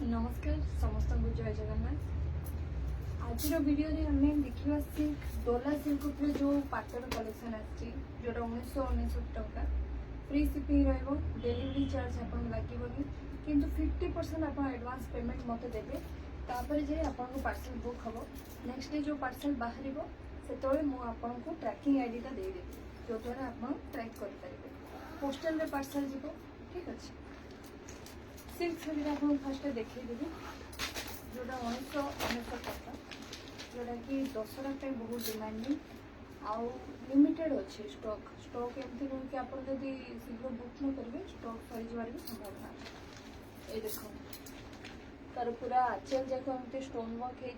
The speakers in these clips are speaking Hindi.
नमस्कार समस्त को जय जगन्नाथ। आज वीडियो रे हमें देखा सिल्क डोला सिल्क उपरे जो पाटर कलेक्शन आसी जोटा 1999 टका फ्री शिपिंग रहिबो डिलीवरी चार्ज आपन लागीबोनी किंतु 50% आपन एडवांस पेमेंट मते देबे तापर जे आपन को पार्सल बुक हबो नेक्स्ट डे जो पार्सल बाहरिबो सेतोळे मु आपन को ट्रैकिंग आईडी ता दे देबी जो द्वारा आपन ट्रैक कर परिबे पोस्टल रे पार्सल जीवो। ठीक अछि सिल्क शाढ़ी आप फास्ट देखी देवी जोटा 1999 टका जोटा कि दशहरा टाइम बहुत डिमांडिंग आउ लिमिटेड अच्छे स्टॉक स्टॉक एमती नुह कि आप शीघ्र बुक न करेंगे स्टॉक सरी जबार भी संभावना ये देख तार पूरा आचल जाक एमती स्टोन वर्क है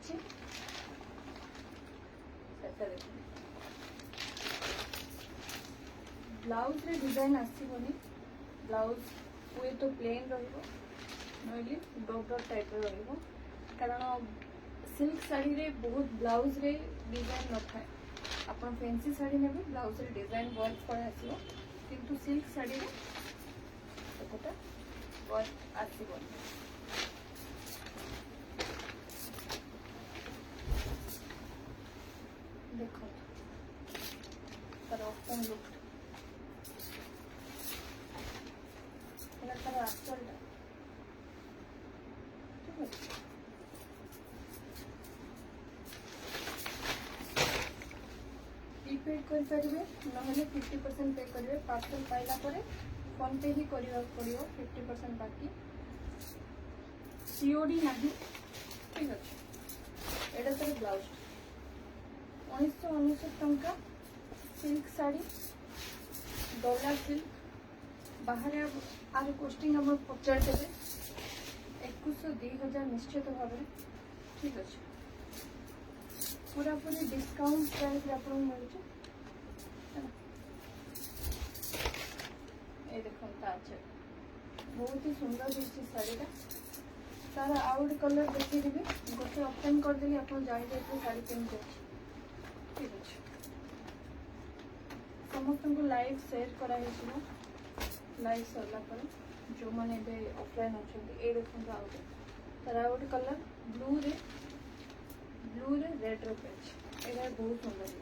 ब्लाउज रे डिजाइन आसबनी ब्लाउज हुए तो प्लेन रहिबो नइले डॉट डॉट टाइप रहिबो कारण सिल्क साड़ी रे बहुत ब्लाउज रे डिजाइन न थाए अपन फैंसी साड़ी ने भी ब्लाउज रे डिजाइन वर्क पर आसीबो किंतु सिल्क साड़ी रे एकोटा वर्क आसीबो। देखो तार ओपन लुक तार आंचलटा प्रीपेड करेंगे ना 50% पे करेंगे पार्सल पाइला फोन पे ही करने पड़ो 50% बाकी सीओडी ना। ठीक अच्छे एटा तर ब्लाउज 1999 टंका सिल्क साड़ी डॉलर सिल्क बाहर आर कॉस्टिंग हम पचार देवे 2100-2000 निश्चित भाव में। ठीक अच्छे पूरा पूरी डिस्काउंट प्राइस आपको मिलूँ ये देखो बहुत ही सुंदर है शाढ़ीटा तार आउट कलर देखीदेवी गोटे ओपन करदेली आप जानी जाइए शाढ़ी केमती अच्छे। ठीक अच्छे समस्त को लाइव शेयर कराई लाइव सरला जो मैंने ऑफलाइन अच्छा ये देखो आउट तार आउट कलर ब्लू रे रेड पैच ये बहुत सुंदर है।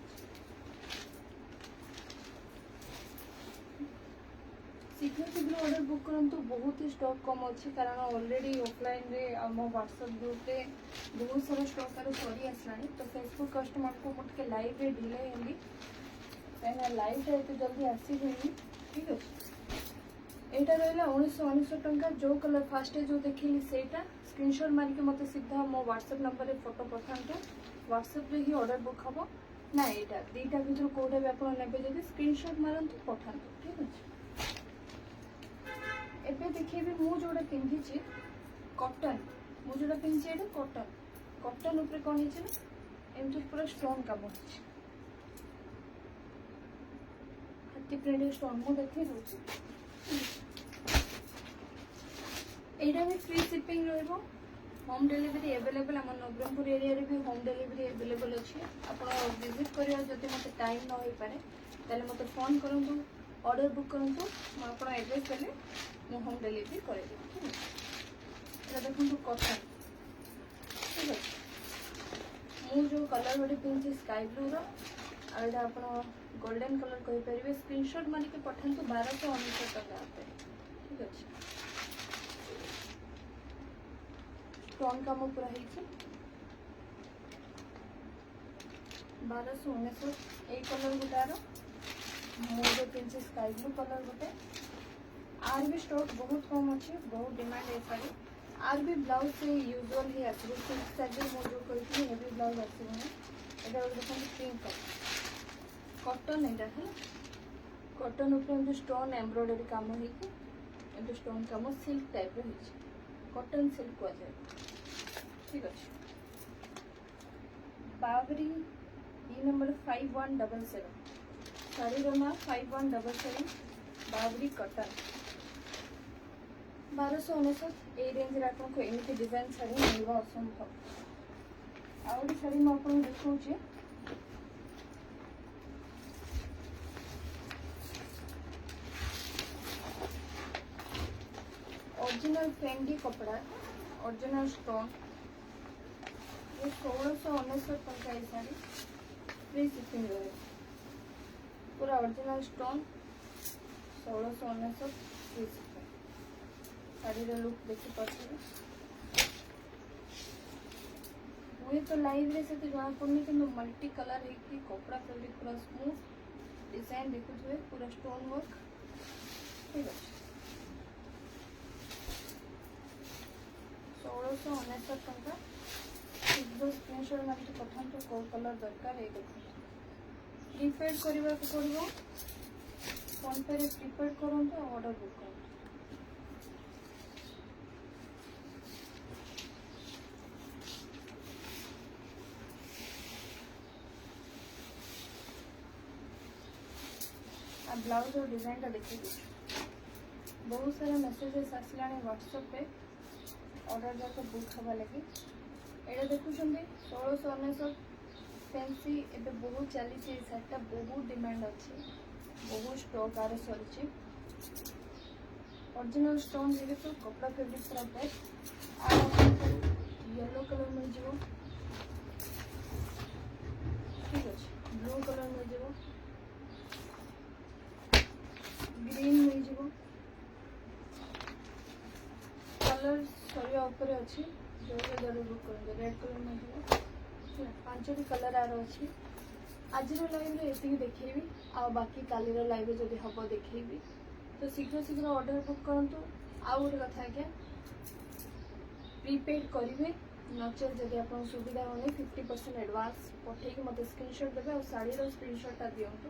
शीघ्र शीघ्र ऑर्डर बुक करंतु बहुत ही स्टॉक कम अच्छी कारण ऑलरेडी ऑफलाइन रे आम व्हाट्सएप ग्रुप रे बहुत सारा स्टॉक तार सरी आसलानी तो फेसबुक कस्टमर को मुझे लाइव रे डिले होली कहीं लाइव टा एत जल्दी आसबनी। ठीक अच्छे यहाँ रहा 1999 टंका जो कलर फास्ट जो देखिली सेटा स्क्रीनशॉट मारिक मत सीधा मो व्हाट्सएप नंबर रे फोटो पठातु व्हाट्सएप रे ही ऑर्डर बुक हम ना यहाँ दीटा भर कौटा भी आप ने स्क्रीनशॉट मारतु पठातु। ठीक अच्छे एबे देखिए मु जोड़ा पिंधि कॉटन मु जोड़ा पिंधि कॉटन कॉटन ऊपर कौन है एमती पूरा स्टोन काम है हाथी प्रिंट स्टोन मु देखिए यहाँ भी फ्री शिपिंग रहिबो होम डिलीवरी अवेलेबल आम नवरंगपुर एरिया रे भी होम डिलीवरी अवेलेबल अच्छे आप विजिट करिया जदि मते टाइम न हो पारे ताले मते फोन करंतु ऑर्डर बुक करंतु म आपन एड्रेस देले मु होम डिलीवरी करे देबी। ठीक है देखो कॉटन। ठीक है मु जो कलर गोटे पिंधि स्काई ब्लू रो आप गोल्डन कलर कहि परिबे स्क्रीनशॉट मारिक पठांतु 1299 टका आते। ठीक अच्छे स्टोन काम पूरा है 1299 ये कलर गोटार मोटे पिंच स्काई ब्लू कलर गोटे आर भी स्टॉक बहुत कम अच्छे बहुत डिमांड है साड़ी आर भी ब्लाउज से यूजुअल ही आसो सिल्क साड़ी मुझे कही हेवी ब्लाउज आसबनी यहाँ देखो पिंक कलर कॉटन यहाँ है कॉटन उपर स्टोन एम्ब्रॉयडरी काम हो स्टोन काम सिल्क टाइप रही कॉटन सिल्क कह जाए। ठीक अच्छे बाबरी ये नंबर 5177 साड़ी रमा 5177 बाबरी कॉटन 1299 ये रेंज रे आपको एमती डिजाइन शाड़ी मिलवा असंभव आउट शाड़ी मुझे देखा ओरिजिनल फेंडी कपड़ा ओरिजिनल स्टोन ये 1699 टंका ये साड़ी फ्री शिपिंग रहे पूरा original stone 1699 free shipping sari look देखी पार्थे हुए तो लाइव रे से जना पड़नी कि मल्टी कलर है कि कपड़ा फैब्रिक पूरा स्मूथ डिजाइन देखुए पूरा स्टोन वर्क ठीक है 1699 टंका शीघ्र स्क्रीनशॉट मारिक पठातु कौ कलर दरकार है देखो प्रीपेड करने को पड़ो फोन पे प्रीपेड करूँ ऑर्डर बुक करूँ ब्लाउज और डिजाइन देखिए बहुत सारा मेसेजेस आसला व्हाट्सएप पे ऑर्डर जाक बुक हवा लगी एटा देखुं 1699 फैंसी एबे बहुत चली शार्टा बहुत डिमांड अच्छी बहुत स्टॉक आर सरी ओरिजिनल स्टोन जेहेतु कपड़ा फैब्रिक पूरा बेस्ट येलो कलर मिल जाओ ठीक अच्छे ब्लू कलर मिल जाओ ग्रीन मिल जाओ कलर सरिया ऊपर अच्छी जो जरूर बुक करेंगे रेड कलर मिल जाओ 5टी कलर आर अच्छी आज लाइव ये देखी आ बाकी काली लाइव जब हम देखी तो शीघ्र शीघ्र ऑर्डर बुक करूँ आउ गोटे कथा आज्ञा प्रीपेड करेंगे नचेत जब आप सुविधा होनी 50% एडवांस पठेक मत स्क्रीनशॉट देवे और शाड़ी स्क्रीनशॉटा दिंतु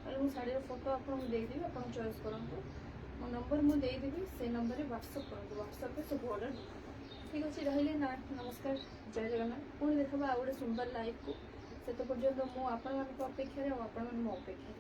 मुझे शाड़ी फोटो आपको देदेवी आप चॉइस करूँ मो नंबर मुझे देदेवी से नंबर में व्हाट्सअप करूँ व्हाट्सअप सब ऑर्डर ठीक अच्छे रही ना नमस्कार जय जगन्नाथ पुणी देखा आ गए सुंदर लाइव को से पर्यटन मुझे आपण अपेक्षा आपण मो अपेक्षा।